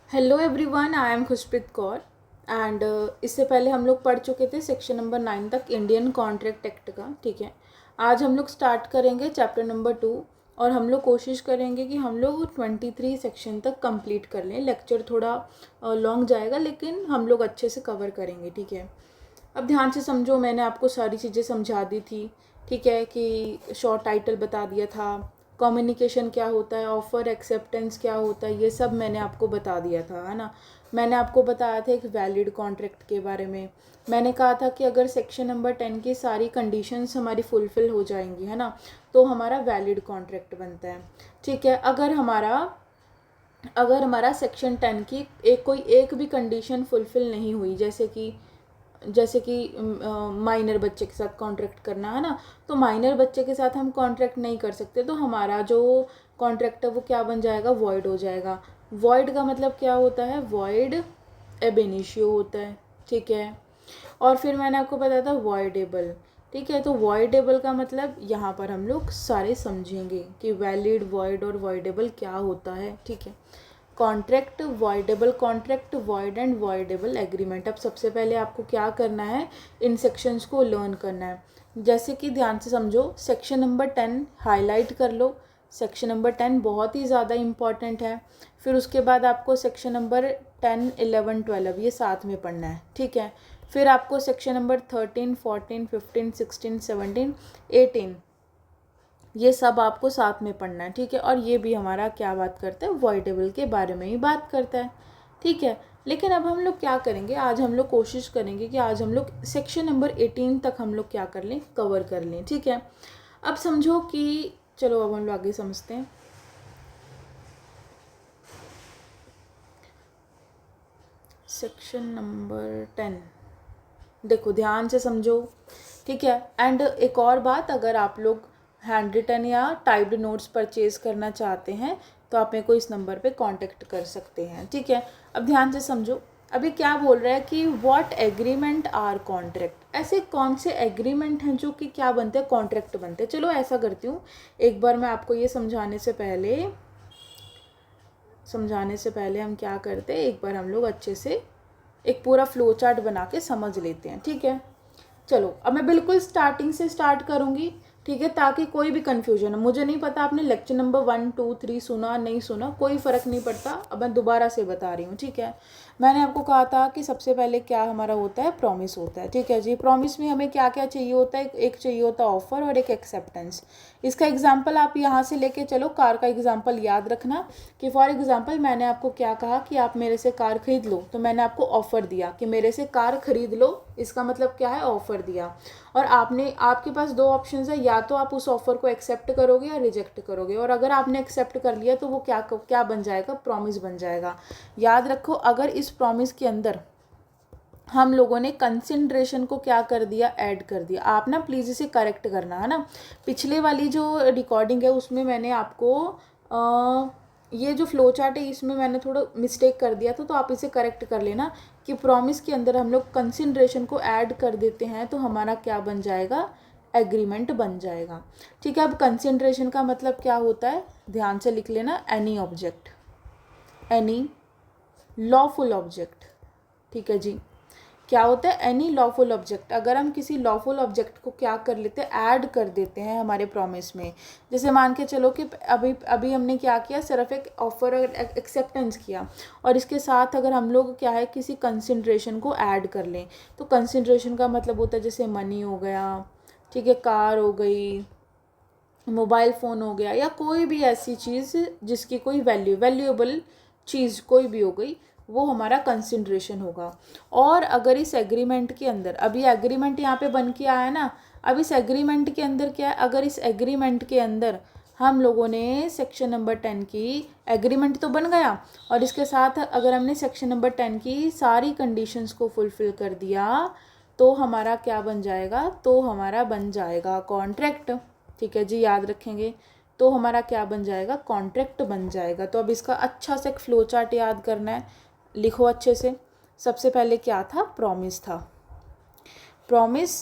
Hello everyone, I am Khushpreet Kaur and इससे पहले हम लोग पढ़ चुके थे सेक्शन नंबर 9 तक इंडियन कॉन्ट्रैक्ट एक्ट का। ठीक है, आज हम लोग स्टार्ट करेंगे चैप्टर नंबर 2 और हम लोग कोशिश करेंगे कि हम लोग 23 सेक्शन तक कंप्लीट कर लें। लेक्चर थोड़ा लॉन्ग जाएगा लेकिन हम लोग अच्छे से कवर करेंगे। ठीक है, अब ध्यान से समझो, मैंने आपको सारी चीज़ें समझा दी थी। ठीक है, कि शॉर्ट टाइटल बता दिया था, कम्युनिकेशन क्या होता है, ऑफ़र एक्सेप्टेंस क्या होता है, ये सब मैंने आपको बता दिया था, है ना। मैंने आपको बताया था एक वैलिड कॉन्ट्रैक्ट के बारे में। मैंने कहा था कि अगर सेक्शन नंबर 10 की सारी कंडीशंस हमारी फुलफ़िल हो जाएंगी, है ना, तो हमारा वैलिड कॉन्ट्रैक्ट बनता है। ठीक है, अगर हमारा सेक्शन 10 की कोई एक भी कंडीशन फुलफ़िल नहीं हुई, जैसे कि माइनर बच्चे के साथ कॉन्ट्रैक्ट करना, है ना, तो माइनर बच्चे के साथ हम कॉन्ट्रैक्ट नहीं कर सकते, तो हमारा जो कॉन्ट्रैक्ट है वो क्या बन जाएगा, वॉइड हो जाएगा। वॉइड का मतलब क्या होता है, वॉइड एब इनिशियो होता है। ठीक है, और फिर मैंने आपको बताया था वॉइडेबल। ठीक है, तो वॉइडेबल का मतलब यहाँ पर हम लोग सारे समझेंगे कि वैलिड, वॉइड और वॉइडेबल क्या होता है। ठीक है, contract, void and voidable agreement. अब सबसे पहले आपको क्या करना है, इन सेक्शंस को लर्न करना है। जैसे कि ध्यान से समझो, सेक्शन नंबर 10 हाईलाइट कर लो। सेक्शन नंबर 10 बहुत ही ज़्यादा इम्पॉर्टेंट है। फिर उसके बाद आपको सेक्शन नंबर 10, 11, 12 ये साथ में पढ़ना है। ठीक है, फिर आपको सेक्शन नंबर 13, 14, 15, 16, 17, 18 ये सब आपको साथ में पढ़ना है। ठीक है, और ये भी हमारा क्या बात करता है, वॉइडेबल के बारे में ही बात करता है। ठीक है, लेकिन अब हम लोग क्या करेंगे, आज हम लोग कोशिश करेंगे कि आज हम लोग सेक्शन नंबर 18 तक हम लोग क्या कर लें, कवर कर लें। ठीक है, अब समझो कि चलो अब हम लोग आगे समझते हैं। सेक्शन नंबर 10 देखो, ध्यान से समझो। ठीक है, एंड एक और बात, अगर आप लोग हैंड रिटन या टाइप्ड नोट्स परचेज करना चाहते हैं तो आप मेरे को इस नंबर पे कांटेक्ट कर सकते हैं। ठीक है, अब ध्यान से समझो, अभी क्या बोल रहा है कि व्हाट एग्रीमेंट आर कॉन्ट्रैक्ट। ऐसे कौन से एग्रीमेंट हैं जो कि क्या बनते हैं, कॉन्ट्रैक्ट बनते हैं। चलो ऐसा करती हूँ, एक बार मैं आपको ये समझाने से पहले हम क्या करते हैं, एक बार हम लोग अच्छे से एक पूरा फ्लो चार्ट बना के समझ लेते हैं। ठीक है, चलो अब मैं बिल्कुल स्टार्टिंग से स्टार्ट करूँगी। ठीक है, ताकि कोई भी कन्फ्यूजन हो। मुझे नहीं पता आपने लेक्चर नंबर 1, 2, 3 सुना नहीं सुना, कोई फ़र्क नहीं पड़ता, अब मैं दोबारा से बता रही हूँ। ठीक है, मैंने आपको कहा था कि सबसे पहले क्या हमारा होता है, प्रॉमिस होता है। ठीक है जी, प्रॉमिस में हमें क्या क्या चाहिए होता है, एक चाहिए होता है ऑफ़र और एक एक्सेप्टेंस। इसका एग्जाम्पल आप यहाँ से लेके चलो, कार का एग्जाम्पल याद रखना कि फॉर एग्जाम्पल मैंने आपको क्या कहा कि आप मेरे से कार खरीद लो, तो मैंने आपको ऑफ़र दिया कि मेरे से कार खरीद लो, इसका मतलब क्या है, ऑफ़र दिया। और आपके पास दो ऑप्शन है, या तो आप उस ऑफ़र को एक्सेप्ट करोगे या रिजेक्ट करोगे, और अगर आपने एक्सेप्ट कर लिया तो वो क्या बन जाएगा, प्रॉमिस बन जाएगा। याद रखो, अगर इस प्रॉमिस के अंदर हम लोगों ने कंसिडरेशन को क्या कर दिया, ऐड कर दिया। आप ना प्लीज़ इसे करेक्ट करना, है ना। पिछले वाली जो रिकॉर्डिंग है उसमें मैंने आपको ये जो फ्लो चार्ट है इसमें मैंने थोड़ा मिस्टेक कर दिया था, तो आप इसे करेक्ट कर लेना कि प्रॉमिस के अंदर हम लोग कंसिडरेशन को ऐड कर देते हैं तो हमारा क्या बन जाएगा, एग्रीमेंट बन जाएगा। ठीक है, अब कंसिडरेशन का मतलब क्या होता है, ध्यान से लिख लेना, any object, any lawful object. ठीक है जी, क्या होता है, एनी लॉफुल ऑब्जेक्ट। अगर हम किसी लॉफुल ऑब्जेक्ट को क्या कर लेते हैं, ऐड कर देते हैं हमारे प्रॉमिस में। जैसे मान के चलो कि अभी अभी हमने क्या किया, सिर्फ एक ऑफर और एक्सेप्टेंस किया, और इसके साथ अगर हम लोग क्या है, किसी कंसिडरेशन को ऐड कर लें, तो कंसिडरेशन का मतलब होता है जैसे मनी हो गया, ठीक है, कार हो गई, मोबाइल फ़ोन हो गया, या कोई भी ऐसी चीज़ जिसकी कोई वैल्यूएबल चीज़ कोई भी हो गई, वो हमारा कंसिडरेशन होगा। और अगर इस एग्रीमेंट के अंदर, अभी एग्रीमेंट यहाँ पे बन के आया ना, अब इस एग्रीमेंट के अंदर क्या है, अगर इस एग्रीमेंट के अंदर हम लोगों ने सेक्शन नंबर 10 की, एग्रीमेंट तो बन गया, और इसके साथ अगर हमने सेक्शन नंबर 10 की सारी कंडीशंस को फुलफ़िल कर दिया, तो हमारा क्या बन जाएगा, तो हमारा बन जाएगा कॉन्ट्रैक्ट। ठीक है जी, याद रखेंगे, तो हमारा क्या बन जाएगा, कॉन्ट्रैक्ट बन जाएगा। तो अब इसका अच्छा से एक फ्लो चार्ट याद करना है, लिखो अच्छे से। सबसे पहले क्या था, प्रॉमिस था। प्रॉमिस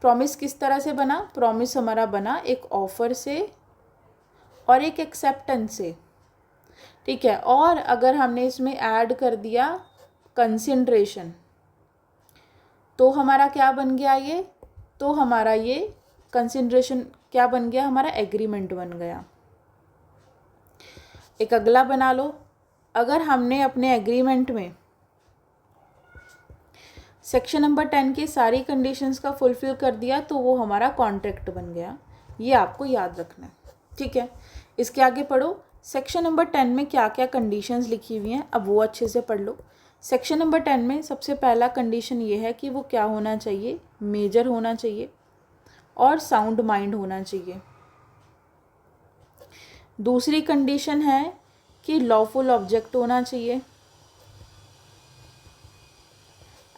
प्रॉमिस किस तरह से बना, प्रॉमिस हमारा बना एक ऑफ़र से और एक एक्सेप्टेंस से। ठीक है। और अगर हमने इसमें ऐड कर दिया कंसिडरेशन तो हमारा क्या बन गया ये, तो हमारा ये कंसिडरेशन क्या बन गया, हमारा एग्रीमेंट बन गया। एक अगला बना लो, अगर हमने अपने एग्रीमेंट में सेक्शन नंबर 10 की सारी कंडीशंस का फुलफिल कर दिया तो वो हमारा कॉन्ट्रैक्ट बन गया। ये आपको याद रखना है, ठीक है। इसके आगे पढ़ो, सेक्शन नंबर 10 में क्या क्या कंडीशंस लिखी हुई हैं, अब वो अच्छे से पढ़ लो। सेक्शन नंबर 10 में सबसे पहला कंडीशन ये है कि वो क्या होना चाहिए, मेजर होना चाहिए और साउंड माइंड होना चाहिए। दूसरी कंडीशन है कि लॉफुल ऑब्जेक्ट होना चाहिए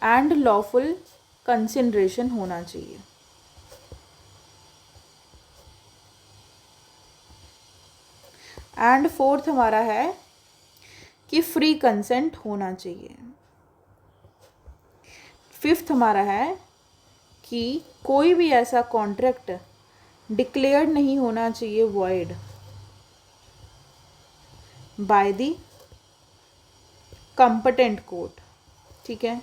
एंड लॉफुल कंसिडरेशन होना चाहिए। एंड फोर्थ हमारा है कि फ्री कंसेंट होना चाहिए। फिफ्थ हमारा है कि कोई भी ऐसा कॉन्ट्रैक्ट डिक्लेयर्ड नहीं होना चाहिए void by the competent court, ठीक है।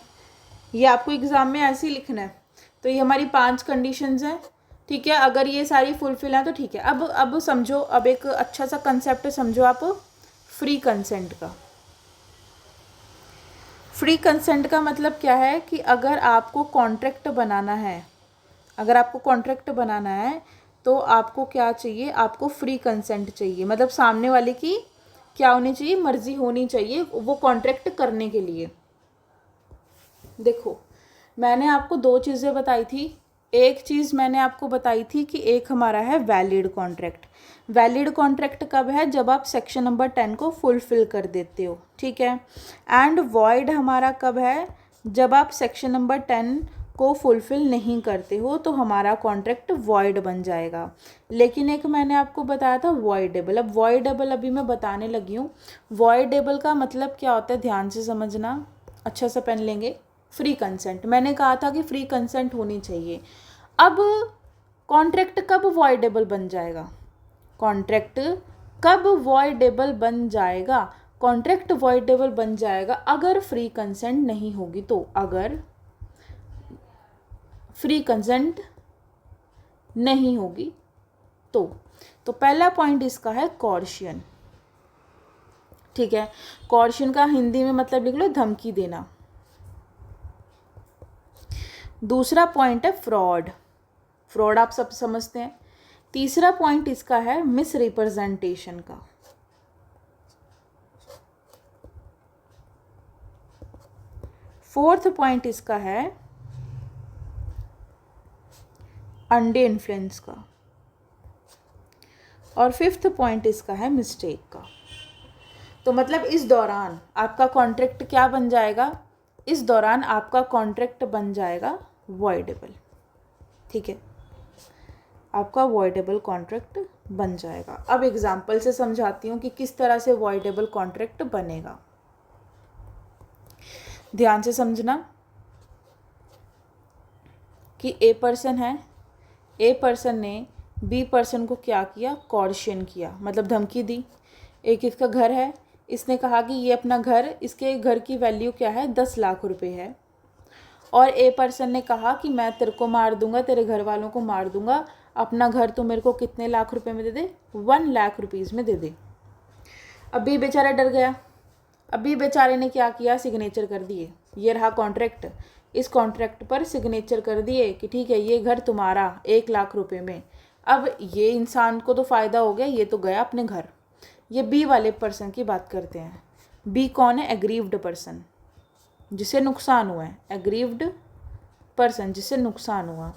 ये आपको एग्ज़ाम में ऐसे ही लिखना है। तो ये हमारी 5 कंडीशंस हैं, ठीक है। अगर ये सारी फुलफिल हैं तो ठीक है। अब समझो, अब एक अच्छा सा कंसेप्ट समझो आप फ्री कंसेंट का। फ्री कंसेंट का मतलब क्या है कि अगर आपको कॉन्ट्रैक्ट बनाना है, अगर आपको कॉन्ट्रैक्ट बनाना है तो आपको क्या चाहिए, आपको फ्री कंसेंट चाहिए। मतलब सामने वाले की क्या होनी चाहिए, मर्जी होनी चाहिए वो कॉन्ट्रैक्ट करने के लिए। देखो मैंने आपको 2 चीज़ें बताई थी। एक चीज़ मैंने आपको बताई थी कि एक हमारा है वैलिड कॉन्ट्रैक्ट। वैलिड कॉन्ट्रैक्ट कब है, जब आप सेक्शन नंबर 10 को फुलफिल कर देते हो, ठीक है। एंड वॉइड हमारा कब है, जब आप सेक्शन नंबर 10 को फुलफिल नहीं करते हो तो हमारा कॉन्ट्रैक्ट वॉइड बन जाएगा। लेकिन एक मैंने आपको बताया था वॉइडेबल। अब वॉइडेबल अभी मैं बताने लगी हूँ। वॉइडेबल का मतलब क्या होता है, ध्यान से समझना, अच्छा सा पेन लेंगे। फ्री कंसेंट, मैंने कहा था कि फ्री कंसेंट होनी चाहिए। अब कॉन्ट्रैक्ट कब वॉइडेबल बन जाएगा, कॉन्ट्रैक्ट कब वॉइडेबल बन जाएगा, कॉन्ट्रैक्ट वॉइडेबल बन जाएगा अगर फ्री कंसेंट नहीं होगी तो। अगर फ्री कंसेंट नहीं होगी तो पहला पॉइंट इसका है कॉर्शियन, ठीक है। कॉर्शियन का हिंदी में मतलब लिख लो धमकी देना। दूसरा पॉइंट है फ्रॉड, फ्रॉड आप सब समझते हैं। तीसरा पॉइंट इसका है मिस रिप्रेजेंटेशन का। फोर्थ पॉइंट इसका है अंडे इन्फ्लुएंस का। और फिफ्थ पॉइंट इसका है मिस्टेक का। तो मतलब इस दौरान आपका कॉन्ट्रैक्ट क्या बन जाएगा, इस दौरान आपका कॉन्ट्रैक्ट बन जाएगा वॉइडेबल, ठीक है। आपका वॉइडेबल कॉन्ट्रैक्ट बन जाएगा। अब एग्जाम्पल से समझाती हूँ कि किस तरह से वॉइडेबल कॉन्ट्रैक्ट बनेगा, ध्यान से समझना। कि ए पर्सन है, ए पर्सन ने बी पर्सन को क्या किया, कॉर्शियन किया, मतलब धमकी दी। एक इसका घर है, इसने कहा कि ये अपना घर, इसके घर की वैल्यू क्या है, 10 लाख रुपए है। और ए पर्सन ने कहा कि मैं तेरे को मार दूंगा, तेरे घर वालों को मार दूंगा, अपना घर तो मेरे को कितने लाख रुपए में दे दे, 1 लाख रुपीज़ में दे दे। अभी बेचारा डर गया। अभी बेचारे ने क्या किया, सिग्नेचर कर दिए। ये रहा कॉन्ट्रैक्ट, इस कॉन्ट्रैक्ट पर सिग्नेचर कर दिए कि ठीक है ये घर तुम्हारा 1 लाख रुपए में। अब ये इंसान को तो फ़ायदा हो गया, ये तो गया अपने घर। ये बी वाले पर्सन की बात करते हैं। बी कौन है, एग्रीव्ड पर्सन, जिसे नुकसान हुआ है, एग्रीव्ड पर्सन जिसे नुकसान हुआ।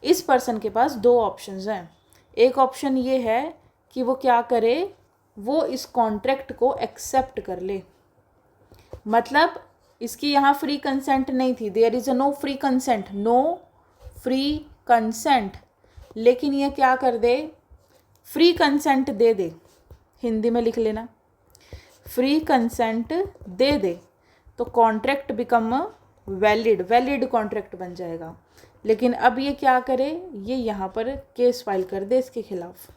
इस पर्सन के पास 2 ऑप्शंस हैं। एक ऑप्शन ये है कि वो क्या करे, वो इस कॉन्ट्रैक्ट को एक्सेप्ट कर ले। मतलब इसकी यहाँ फ्री कंसेंट नहीं थी, there is a no free consent, no free consent. लेकिन ये क्या कर दे, फ्री कंसेंट दे दे, हिंदी में लिख लेना, फ्री कंसेंट दे दे तो contract become valid, valid contract बन जाएगा। लेकिन अब ये क्या करे, ये यहाँ पर केस फाइल कर दे इसके खिलाफ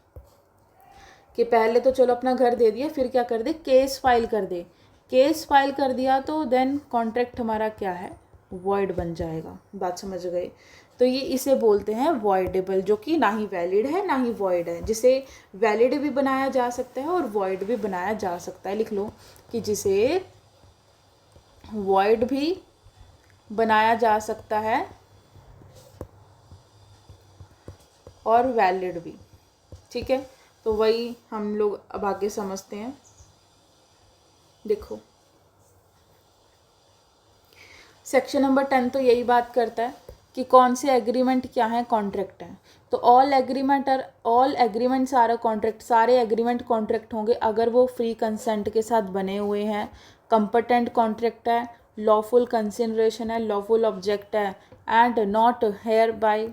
कि पहले तो चलो अपना घर दे दिया, फिर क्या कर दे, केस फाइल कर दे। केस फाइल कर दिया तो देन कॉन्ट्रैक्ट हमारा क्या है, वॉइड बन जाएगा। बात समझ गए? तो ये इसे बोलते हैं वॉइडेबल, जो कि ना ही वैलिड है ना ही वॉइड है, जिसे वैलिड भी बनाया जा सकता है और वॉइड भी बनाया जा सकता है। लिख लो कि जिसे वॉइड भी बनाया जा सकता है और वैलिड भी। ठीक है, तो वही हम लोग अब आगे समझते हैं। देखो सेक्शन नंबर 10 तो यही बात करता है कि कौन से एग्रीमेंट क्या है, कॉन्ट्रैक्ट है। तो all agreements are a contract, सारे एग्रीमेंट कॉन्ट्रैक्ट होंगे अगर वो फ्री कंसेंट के साथ बने हुए हैं, कंपटेंट कॉन्ट्रैक्ट है, लॉफुल कंसिडरेशन है, लॉफुल ऑब्जेक्ट है, and not hereby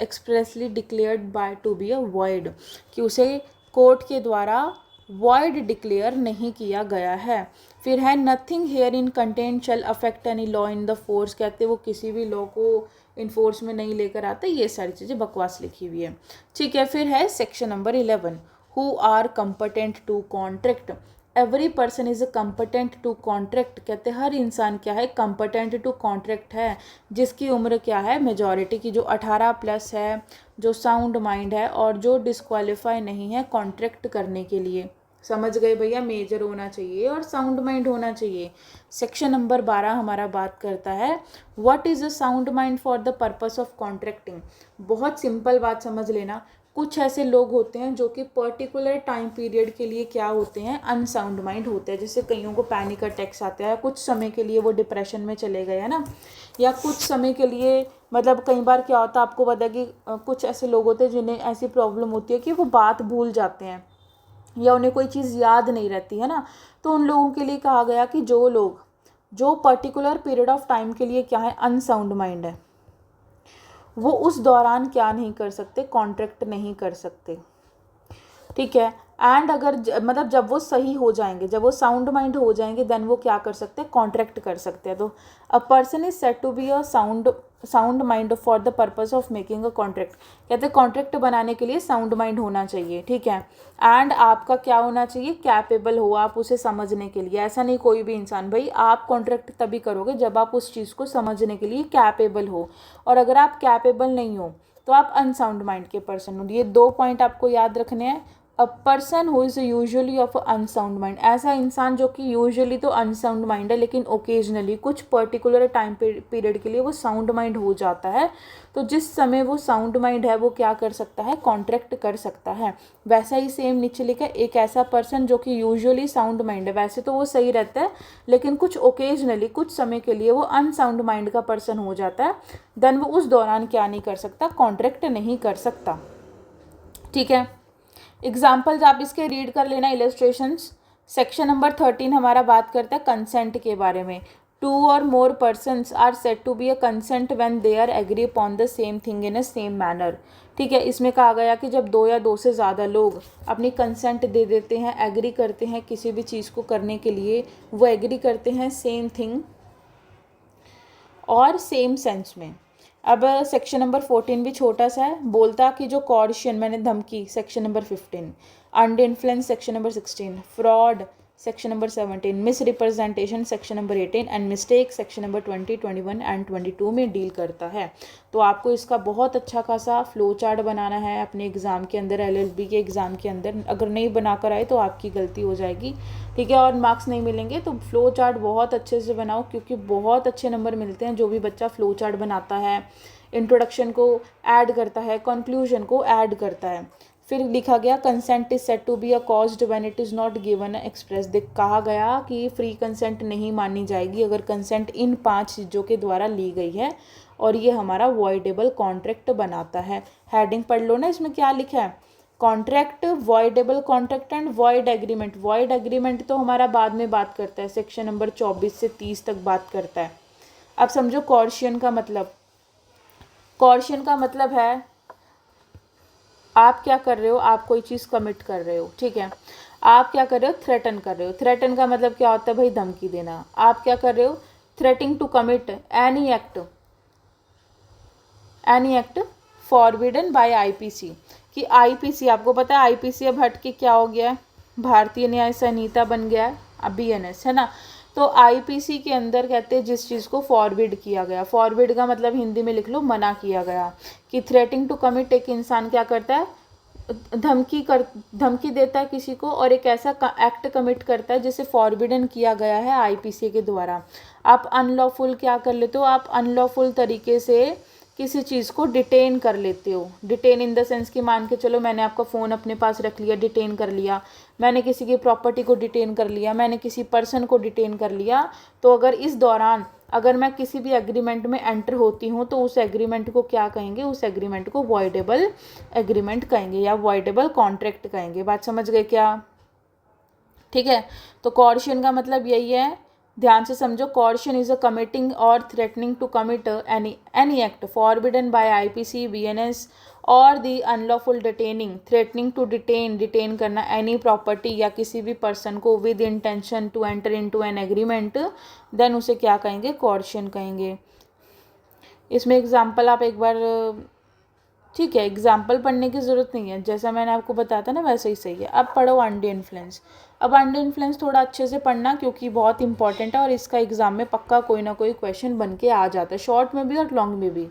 expressly declared by to be a void, कि उसे कोर्ट के द्वारा वॉइड डिक्लेयर नहीं किया गया है। फिर है nothing herein content shall affect any law in the force, कहते वो किसी भी लॉ को इन्फोर्स में नहीं लेकर आते। ये सारी चीज़ें बकवास लिखी हुई है। ठीक है, फिर है section number 11, who are competent to contract. Every person is competent to contract, कहते हर इंसान क्या है, कंपटेंट टू कॉन्ट्रैक्ट है, जिसकी उम्र क्या है, मेजॉरिटी की, जो 18+ है, जो साउंड माइंड है और जो डिस्क्वालीफाई नहीं है कॉन्ट्रैक्ट करने के लिए। समझ गए भैया, मेजर होना चाहिए और साउंड माइंड होना चाहिए। सेक्शन नंबर 12 हमारा बात करता है what is a sound mind for the purpose of contracting. बहुत सिंपल बात समझ लेना, कुछ ऐसे लोग होते हैं जो कि पर्टिकुलर टाइम पीरियड के लिए क्या होते हैं, अनसाउंड माइंड होते हैं। जैसे कईयों को पैनिक अटैक्स आते हैं, कुछ समय के लिए वो डिप्रेशन में चले गए हैं ना, या कुछ समय के लिए, मतलब कई बार क्या होता है आपको पता है कि कुछ ऐसे लोग होते हैं जिन्हें ऐसी प्रॉब्लम होती है कि वो बात भूल जाते हैं या उन्हें कोई चीज़ याद नहीं रहती है ना। तो उन लोगों के लिए कहा गया कि जो लोग जो पर्टिकुलर पीरियड ऑफ टाइम के लिए क्या है, अनसाउंड माइंड है, वो उस दौरान क्या नहीं कर सकते, कॉन्ट्रैक्ट नहीं कर सकते। ठीक है, एंड अगर मतलब जब वो सही हो जाएंगे, जब वो साउंड माइंड हो जाएंगे, देन वो क्या कर सकते हैं, कॉन्ट्रैक्ट कर सकते हैं। तो a person is said to be a sound mind for the purpose of making a contract, कहते हैं कॉन्ट्रैक्ट बनाने के लिए साउंड माइंड होना चाहिए। ठीक है, एंड आपका क्या होना चाहिए, कैपेबल हो आप उसे समझने के लिए। ऐसा नहीं कोई भी इंसान, भाई आप कॉन्ट्रैक्ट तभी करोगे जब आप उस चीज़ को समझने के लिए कैपेबल हो, और अगर आप कैपेबल नहीं हो तो आप अनसाउंड माइंड के पर्सन हो। ये 2 पॉइंट आपको याद रखने हैं। अ person who is usually of unsound mind, ऐसा इंसान जो कि यूजुअली तो अनसाउंड माइंड है लेकिन ओकेजनली कुछ पर्टिकुलर टाइम पीरियड के लिए वो साउंड माइंड हो जाता है। तो जिस समय वो साउंड माइंड है वो क्या कर सकता है, कॉन्ट्रैक्ट कर सकता है। वैसा ही सेम नीचे लिखा है, एक ऐसा पर्सन जो कि यूजुअली साउंड माइंड है, वैसे तो वो सही रहता है लेकिन कुछ ओकेजनली कुछ समय के लिए वो अनसाउंड माइंड का पर्सन हो जाता है, देन वो उस दौरान क्या नहीं कर सकता, कॉन्ट्रैक्ट नहीं कर सकता। ठीक है, एग्जाम्पल्स आप इसके रीड कर लेना, इलस्ट्रेशंस। सेक्शन नंबर 13 हमारा बात करता है कंसेंट के बारे में। 2 और more persons are said to be a consent when they are agree upon the same thing in a same manner। ठीक है, इसमें कहा गया कि जब 2 या 2 से ज़्यादा लोग अपनी कंसेंट दे देते हैं, एग्री करते हैं किसी भी चीज़ को करने के लिए, वो एग्री करते हैं सेम थिंग और सेम सेंस में। अब सेक्शन नंबर 14 भी छोटा सा है, बोलता कि जो कॉर्शन मैंने धमकी, section number 15, under influence section number 16, fraud section number 17, miss representation section number 18 and mistake section number 20, 21 and 22 में डील करता है। तो आपको इसका बहुत अच्छा खासा फ्लो चार्ट बनाना है अपने एग्ज़ाम के अंदर, LLB के एग्ज़ाम के अंदर। अगर नहीं बनाकर आए तो आपकी गलती हो जाएगी, ठीक है, और मार्क्स नहीं मिलेंगे। तो फ्लो चार्ट बहुत अच्छे से बनाओ, क्योंकि बहुत अच्छे नंबर मिलते हैं जो भी बच्चा फ्लो चार्ट बनाता है, इंट्रोडक्शन को ऐड करता है, कंक्लूजन को ऐड करता है। फिर लिखा गया consent is set to be a caused when it is not given express. कहा गया कि फ्री कंसेंट नहीं मानी जाएगी अगर कंसेंट इन 5 चीज़ों के द्वारा ली गई है, और ये हमारा वॉइडेबल कॉन्ट्रैक्ट बनाता है। हेडिंग पढ़ लो ना, इसमें क्या लिखा है, contract, voidable contract and void agreement. Void agreement तो हमारा बाद में बात करता है, सेक्शन नंबर 24 से 30 तक बात करता है। अब समझो कॉर्शियन का मतलब, कॉर्शियन का मतलब है आप क्या कर रहे हो, आप कोई चीज़ कमिट कर रहे हो, ठीक है, आप क्या कर रहे हो, थ्रेटन कर रहे हो। थ्रेटन का मतलब क्या होता है भाई, धमकी देना। आप क्या कर रहे हो, threatening to commit any act forbidden by IPC, कि आईपीसी, आपको पता है आईपीसी अब हट के क्या हो गया है, भारतीय न्याय संहिता बन गया है, अब बीएनएस है ना। तो आईपीसी के अंदर कहते हैं जिस चीज़ को फॉरबिड किया गया, फॉरबिड का मतलब हिंदी में लिख लो मना किया गया, कि थ्रेटिंग टू कमिट, एक इंसान क्या करता है, धमकी देता है किसी को और एक ऐसा एक्ट कमिट करता है जिसे फॉरबिडन किया गया है आईपीसी के द्वारा। आप अनलॉफुल क्या कर लेते हो, आप अनलॉफुल तरीके से किसी चीज़ को डिटेन कर लेते हो। डिटेन इन द सेंस कि मान के चलो मैंने आपका फ़ोन अपने पास रख लिया, डिटेन कर लिया, मैंने किसी की प्रॉपर्टी को डिटेन कर लिया, मैंने किसी पर्सन को डिटेन कर लिया। तो अगर इस दौरान अगर मैं किसी भी एग्रीमेंट में एंटर होती हूँ तो उस एग्रीमेंट को क्या कहेंगे, उस एग्रीमेंट को वॉइडेबल एग्रीमेंट कहेंगे या वॉइडेबल कॉन्ट्रैक्ट कहेंगे। बात समझ गए क्या? ठीक है, तो कॉर्शन का मतलब यही है, ध्यान से समझो। कॉर्शन इज अ कमिटिंग और threatening to commit any act forbidden by IPC, BNS और the unlawful detaining, threatening to detain करना एनी प्रॉपर्टी या किसी भी पर्सन को with intention to enter into an agreement, then उसे क्या कहेंगे, कॉर्शन कहेंगे। इसमें एग्जाम्पल आप एक बार, ठीक है, एग्जाम्पल पढ़ने की ज़रूरत नहीं है, जैसा मैंने आपको बताया था ना वैसे ही सही है। अब पढ़ो अनडू इन्फ्लुएंस। अब अनडू इन्फ्लुएंस थोड़ा अच्छे से पढ़ना क्योंकि बहुत इंपॉर्टेंट है और इसका एग्जाम में पक्का कोई ना कोई क्वेश्चन बन के आ जाता है, शॉर्ट में भी और लॉन्ग में भी।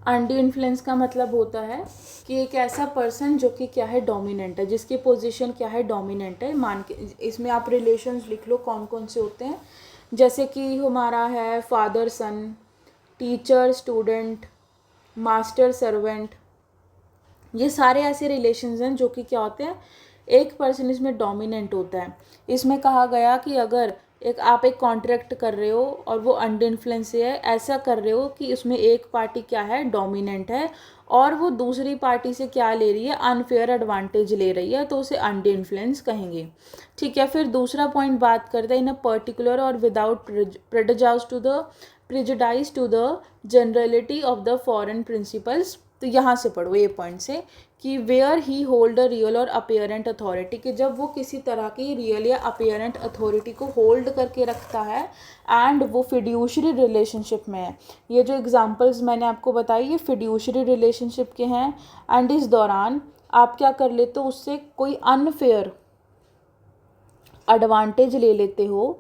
अनडू इन्फ्लुएंस का मतलब होता है कि एक ऐसा पर्सन जो कि क्या है, डोमिनेंट है, जिसकी पोजीशन क्या है, डोमिनेंट है। मान के इसमें आप रिलेशंस लिख लो कौन कौन से होते हैं, जैसे कि हमारा है फादर सन, टीचर स्टूडेंट, मास्टर सर्वेंट, ये सारे ऐसे रिलेशंस हैं जो कि क्या होते हैं, एक पर्सन इसमें डोमिनेंट होता है। इसमें कहा गया कि अगर आप एक कॉन्ट्रैक्ट कर रहे हो और वो अनडू इन्फ्लुएंस से है, ऐसा कर रहे हो कि उसमें एक पार्टी क्या है, डोमिनेंट है और वो दूसरी पार्टी से क्या ले रही है, अनफेयर एडवांटेज ले रही है, तो उसे अनडू इन्फ्लुएंस कहेंगे। ठीक है, फिर दूसरा पॉइंट बात करते हैं in a particular or without prejudice to the generality of the foreign principles. तो यहाँ से पढ़ो ये पॉइंट से कि where he hold a real or apparent authority, कि जब वो किसी तरह की रियल या अपियरेंट अथॉरिटी को होल्ड करके रखता है एंड वो फिड्यूशरी रिलेशनशिप में है। ये जो एग्जांपल्स मैंने आपको बताई ये फिड्यूशरी रिलेशनशिप के हैं एंड इस दौरान आप क्या कर लेते हो, उससे कोई अनफेयर एडवांटेज ले लेते हो,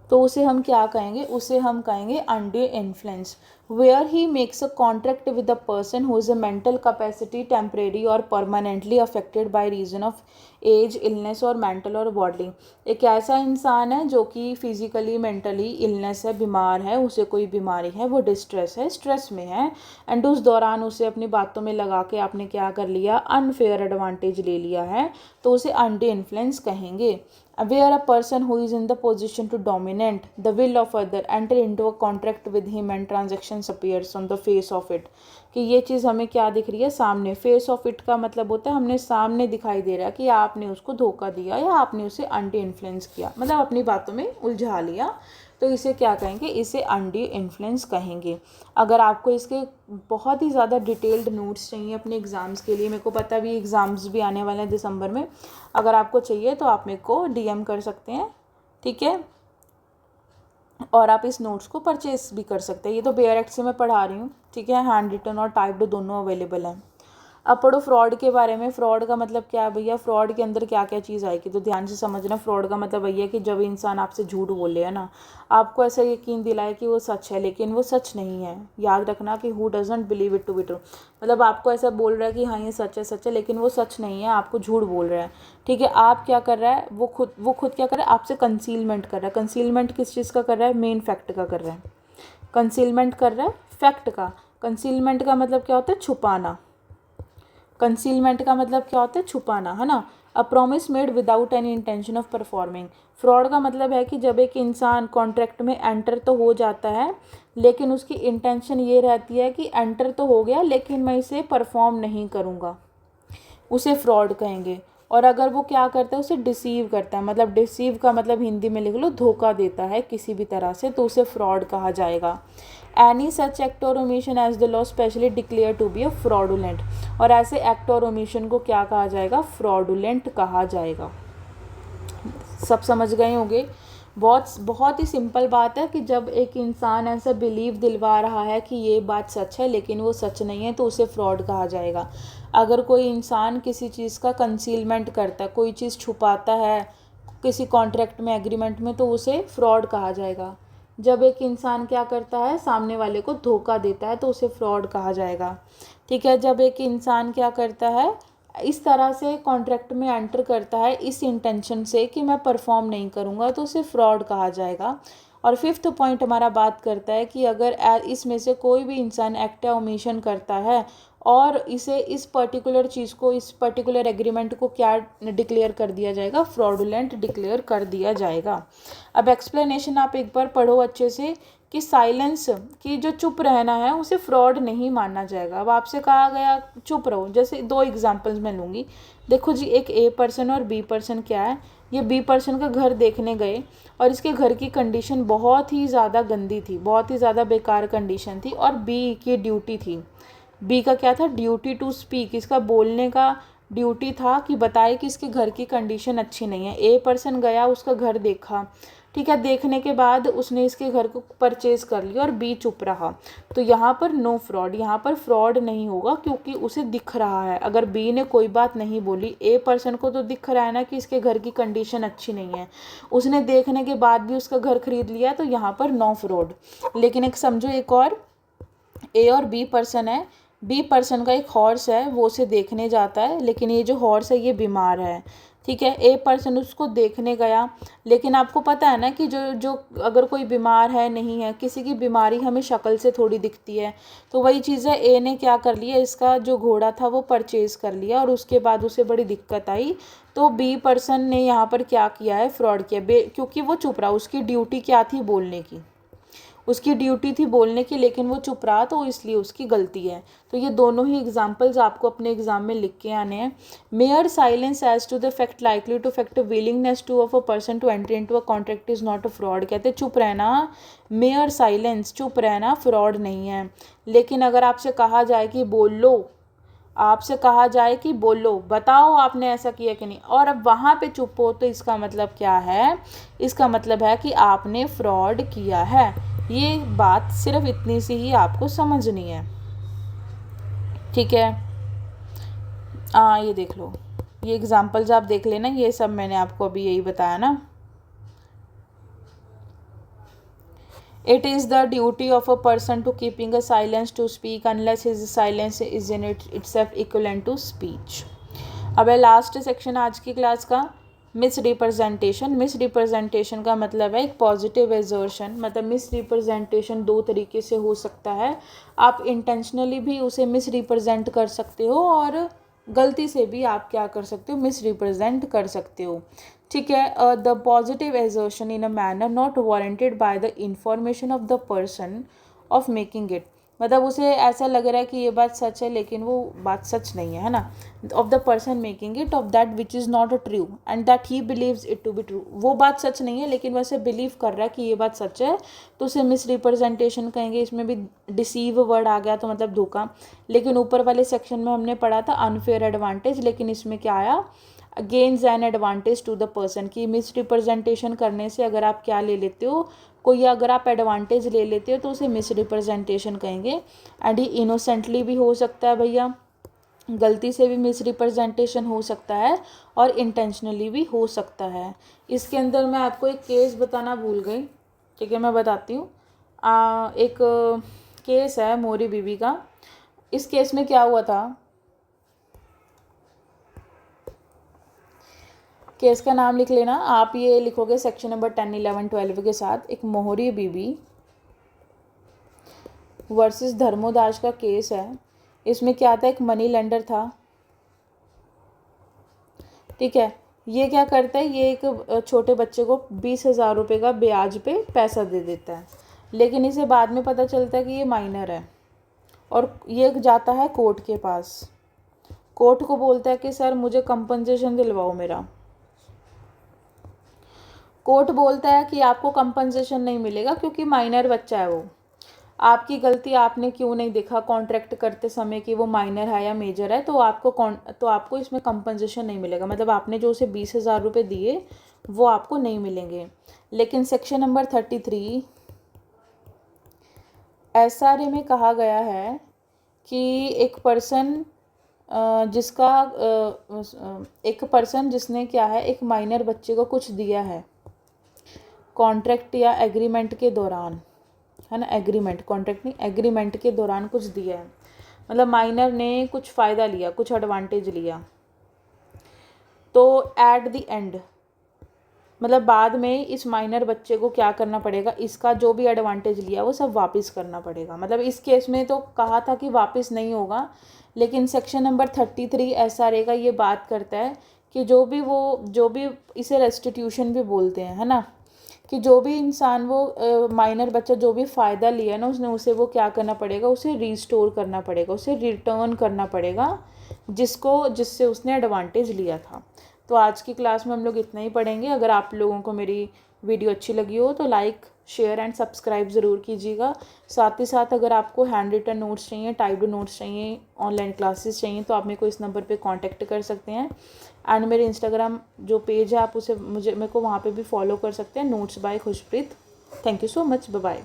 तो उसे हम क्या कहेंगे, उसे हम कहेंगे undue influence. Where he makes a contract with a person who is a mental capacity temporary और permanently affected by reason of age, illness और मेंटल और बॉडी। एक ऐसा इंसान है जो कि फिजिकली मेंटली इलनेस है, बीमार है, उसे कोई बीमारी है, वो डिस्ट्रेस है, स्ट्रेस में है एंड उस दौरान उसे अपनी बातों में लगा के आपने क्या कर लिया, अनफेयर एडवांटेज ले लिया है, तो उसे अनडू इन्फ्लुएंस कहेंगे। Where a person who is in the position to dominate the will of other enter into a contract with him and transactions appears on the face of it, कि ये चीज़ हमें क्या दिख रही है, सामने। फेस ऑफ इट का मतलब होता है हमने सामने दिखाई दे रहा है कि आपने उसको धोखा दिया या आपने उसे अनडू इन्फ्लुएंस किया, मतलब अपनी बातों में उलझा लिया, तो इसे क्या कहेंगे, इसे अनडू इन्फ्लुएंस कहेंगे। अगर आपको इसके बहुत ही ज़्यादा डिटेल्ड नोट्स चाहिए अपने एग्ज़ाम्स के लिए, मेरे को पता भी एग्ज़ाम्स भी आने वाले हैं दिसंबर में, अगर आपको चाहिए तो आप मेरे को डीएम कर सकते हैं, ठीक है, और आप इस नोट्स को परचेस भी कर सकते हैं। ये तो बेयर एक्ट से मैं पढ़ा रही हूँ, ठीक है, हैंड रिटन और टाइप्ड दोनों अवेलेबल हैं। अब पढ़ो फ्रॉड के बारे में। फ्रॉड का मतलब क्या है भैया, फ्रॉड के अंदर क्या क्या चीज़ आएगी, तो ध्यान से समझना। फ्रॉड का मतलब भैया कि जब इंसान आपसे झूठ बोले, है ना, आपको ऐसा यकीन दिलाए कि वो सच है लेकिन वो सच नहीं है। याद रखना कि who doesn't believe it to be true, मतलब आपको ऐसा बोल रहा है कि हाँ ये सच है लेकिन वो सच नहीं है, आपको झूठ बोल रहा है। ठीक है, आप क्या कर रहा है, वो खुद क्या कर रहा है, आपसे कंसीलमेंट कर रहा है। कंसीलमेंट किस चीज़ का कर रहा है, मेन फैक्ट का कर रहा है। कंसीलमेंट कर रहा है फैक्ट का। कंसीलमेंट का मतलब क्या होता है, छुपाना। कंसीलमेंट का मतलब क्या होता है, छुपाना, है ना। A promise made without any intention of performing. Fraud का मतलब है कि जब एक इंसान कॉन्ट्रैक्ट में एंटर तो हो जाता है लेकिन उसकी इंटेंशन ये रहती है कि एंटर तो हो गया लेकिन मैं इसे परफॉर्म नहीं करूँगा, उसे फ्रॉड कहेंगे। और अगर वो क्या करता है, उसे डिसीव करता है, मतलब डिसीव का मतलब हिंदी में लिख लो धोखा देता है किसी भी तरह से, तो उसे फ्रॉड कहा जाएगा। Any such act or omission as the law specially declare to be a fraudulent, और ऐसे एक्ट और ओमिशन को क्या कहा जाएगा, फ्रॉडुलेंट कहा जाएगा। सब समझ गए होंगे। बहुत बहुत ही सिंपल बात है कि जब एक इंसान ऐसा बिलीव दिलवा रहा है कि ये बात सच है लेकिन वो सच नहीं है तो उसे फ्रॉड कहा जाएगा। अगर कोई इंसान किसी चीज़ का कंसीलमेंट करता है, कोई चीज़ छुपाता है किसी कॉन्ट्रैक्ट में, एग्रीमेंट में, तो उसे फ्रॉड कहा जाएगा। जब एक इंसान क्या करता है, सामने वाले को धोखा देता है, तो उसे फ्रॉड कहा जाएगा। ठीक है। जब एक इंसान क्या करता है, इस तरह से कॉन्ट्रैक्ट में एंटर करता है इस इंटेंशन से कि मैं परफॉर्म नहीं करूँगा, तो उसे फ्रॉड कहा जाएगा। और फिफ्थ पॉइंट हमारा बात करता है कि अगर इसमें से कोई भी इंसान एक्ट या ओमिशन करता है और इसे इस पर्टिकुलर चीज़ को, इस पर्टिकुलर एग्रीमेंट को क्या डिक्लेयर कर दिया जाएगा, फ्रॉडुलेंट डिक्लेयर कर दिया जाएगा। अब एक्सप्लेनेशन आप एक बार पढ़ो अच्छे से कि साइलेंस की जो चुप रहना है उसे फ्रॉड नहीं माना जाएगा। अब आपसे कहा गया चुप रहो, जैसे दो एग्जांपल्स मैं लूँगी। देखो जी, एक ए पर्सन और बी पर्सन क्या है, ये बी पर्सन का घर देखने गए और इसके घर की कंडीशन बहुत ही ज़्यादा गंदी थी, बहुत ही ज़्यादा बेकार कंडीशन थी, और बी की ड्यूटी थी, बी का क्या था, ड्यूटी टू स्पीक, इसका बोलने का ड्यूटी था कि बताए कि इसके घर की कंडीशन अच्छी नहीं है। ए पर्सन गया, उसका घर देखा, ठीक है, देखने के बाद उसने इसके घर को परचेज़ कर लिया और बी चुप रहा, तो यहाँ पर नो फ्रॉड, यहाँ पर फ्रॉड नहीं होगा क्योंकि उसे दिख रहा है। अगर बी ने कोई बात नहीं बोली, ए पर्सन को तो दिख रहा है ना कि इसके घर की कंडीशन अच्छी नहीं है, उसने देखने के बाद भी उसका घर खरीद लिया, तो यहाँ पर नो फ्रॉड। लेकिन एक समझो, एक और ए और बी पर्सन है, बी पर्सन का एक हॉर्स है, वो उसे देखने जाता है, लेकिन ये जो हॉर्स है ये बीमार है, ठीक है। ए पर्सन उसको देखने गया, लेकिन आपको पता है ना कि जो जो अगर कोई बीमार है, नहीं है, किसी की बीमारी हमें शक्ल से थोड़ी दिखती है, तो वही चीज़ है, ए ने क्या कर लिया, इसका जो घोड़ा था वो परचेज़ कर लिया और उसके बाद उसे बड़ी दिक्कत आई, तो बी पर्सन ने यहाँ पर क्या किया है, फ्रॉड किया, क्योंकि वो चुप रहा, उसकी ड्यूटी क्या थी, बोलने की, उसकी ड्यूटी थी बोलने की, लेकिन वो चुप रहा, तो इसलिए उसकी गलती है। तो ये दोनों ही एग्जाम्पल्स आपको अपने एग्जाम में लिख के आने हैं। Mere silence as to the fact likely to fact willingness to of a person to enter into a contract is not a fraud. कहते हैं चुप रहना, मेयर साइलेंस, चुप रहना फ्रॉड नहीं है। लेकिन अगर आपसे कहा जाए कि बोल लो, आपसे कहा जाए कि बोलो, बताओ आपने ऐसा किया कि नहीं, और अब वहाँ पे चुप हो, तो इसका मतलब क्या है, इसका मतलब है कि आपने फ्रॉड किया है। ये बात सिर्फ इतनी सी ही आपको समझनी है, ठीक है। ये देख लो, ये एग्जांपल्स आप देख लेना, ये सब मैंने आपको अभी यही बताया ना। It is the duty of a person to keeping a silence to speak unless his silence is in itself equivalent to speech। अब है लास्ट सेक्शन आज की क्लास का, मिस रिप्रेजेंटेशन। मिस रिप्रेजेंटेशन का मतलब है एक पॉजिटिव एजर्शन, मतलब मिस रिप्रेजेंटेशन दो तरीके से हो सकता है। आप इंटेंशनली भी उसे मिस रिप्रेजेंट कर सकते हो और गलती से भी आप क्या कर सकते हो, मिस रिप्रेजेंट कर सकते हो, ठीक है। The positive assertion in a manner not warranted by the information of the person of making it, मतलब उसे ऐसा लग रहा है कि ये बात सच है लेकिन वो बात सच नहीं है ना, of the person making it of that which is not a true and that he believes it to be true, वो बात सच नहीं है लेकिन वैसे बिलीव कर रहा है कि ये बात सच है, तो उसे मिस रिप्रेजेंटेशन कहेंगे। इसमें भी डिसीव वर्ड आ गया, तो मतलब धोखा। लेकिन ऊपर वाले सेक्शन में हमने पढ़ा था अनफेयर एडवांटेज, लेकिन इसमें क्या आया, gains an advantage to the person, की मिस रिप्रेजेंटेशन करने से अगर आप क्या ले लेते हो, कोई अगर आप एडवांटेज ले लेते हो तो उसे मिस रिप्रेजेंटेशन कहेंगे। एंड ये इनोसेंटली भी हो सकता है भैया, गलती से भी मिस रिप्रेजेंटेशन हो सकता है और इंटेंशनली भी हो सकता है। इसके अंदर मैं आपको एक केस बताना भूल गई, ठीक है, मैं बताती हूँ। एक केस है मोरी बीबी का। इस केस में क्या हुआ था, केस का नाम लिख लेना आप, ये लिखोगे सेक्शन नंबर 10, 11, 12 के साथ। एक मोहरी बीबी वर्सेस धर्मोदास का केस है। इसमें क्या था, एक मनी लेंडर था, ठीक है। ये क्या करता है, ये एक छोटे बच्चे को 20,000 रुपये का ब्याज पे पैसा दे देता है, लेकिन इसे बाद में पता चलता है कि ये माइनर है और ये जाता है कोर्ट के पास। कोर्ट को बोलता है कि सर मुझे कंपनसेशन दिलवाओ मेरा। कोर्ट बोलता है कि आपको कंपनसेशन नहीं मिलेगा क्योंकि माइनर बच्चा है वो, आपकी गलती, आपने क्यों नहीं देखा कॉन्ट्रैक्ट करते समय कि वो माइनर है या मेजर है, तो आपको इसमें कंपनसेशन नहीं मिलेगा। मतलब आपने जो उसे 20,000 रुपये दिए वो आपको नहीं मिलेंगे। लेकिन सेक्शन नंबर 33 SRA में कहा गया है कि एक पर्सन जिसने क्या है, एक माइनर बच्चे को कुछ दिया है कॉन्ट्रैक्ट या एग्रीमेंट के दौरान, है ना, एग्रीमेंट, कॉन्ट्रैक्ट नहीं, एग्रीमेंट के दौरान कुछ दिया है, मतलब माइनर ने कुछ फ़ायदा लिया, कुछ एडवांटेज लिया, तो एट द एंड, मतलब बाद में इस माइनर बच्चे को क्या करना पड़ेगा, इसका जो भी एडवांटेज लिया वो सब वापस करना पड़ेगा। मतलब इस केस में तो कहा था कि वापस नहीं होगा, लेकिन सेक्शन नंबर 33 SRA का ये बात करता है कि जो भी इसे रेस्टिट्यूशन भी बोलते हैं, है ना, कि जो भी इंसान वो माइनर बच्चा जो भी फ़ायदा लिया ना उसने, उसे वो क्या करना पड़ेगा, उसे रिस्टोर करना पड़ेगा, उसे रिटर्न करना पड़ेगा जिससे उसने एडवांटेज लिया था। तो आज की क्लास में हम लोग इतना ही पढ़ेंगे। अगर आप लोगों को मेरी वीडियो अच्छी लगी हो तो लाइक, शेयर एंड सब्सक्राइब ज़रूर कीजिएगा। साथ ही साथ अगर आपको हैंड रिटन नोट्स चाहिए, टाइप्ड नोट्स चाहिए, ऑनलाइन क्लासेस चाहिए, तो आप मेरे को इस नंबर पे कांटेक्ट कर सकते हैं। एंड मेरे इंस्टाग्राम जो पेज है आप उसे मेरे को वहाँ पे भी फॉलो कर सकते हैं, notes by Khushpreet. Thank you so much, bye bye.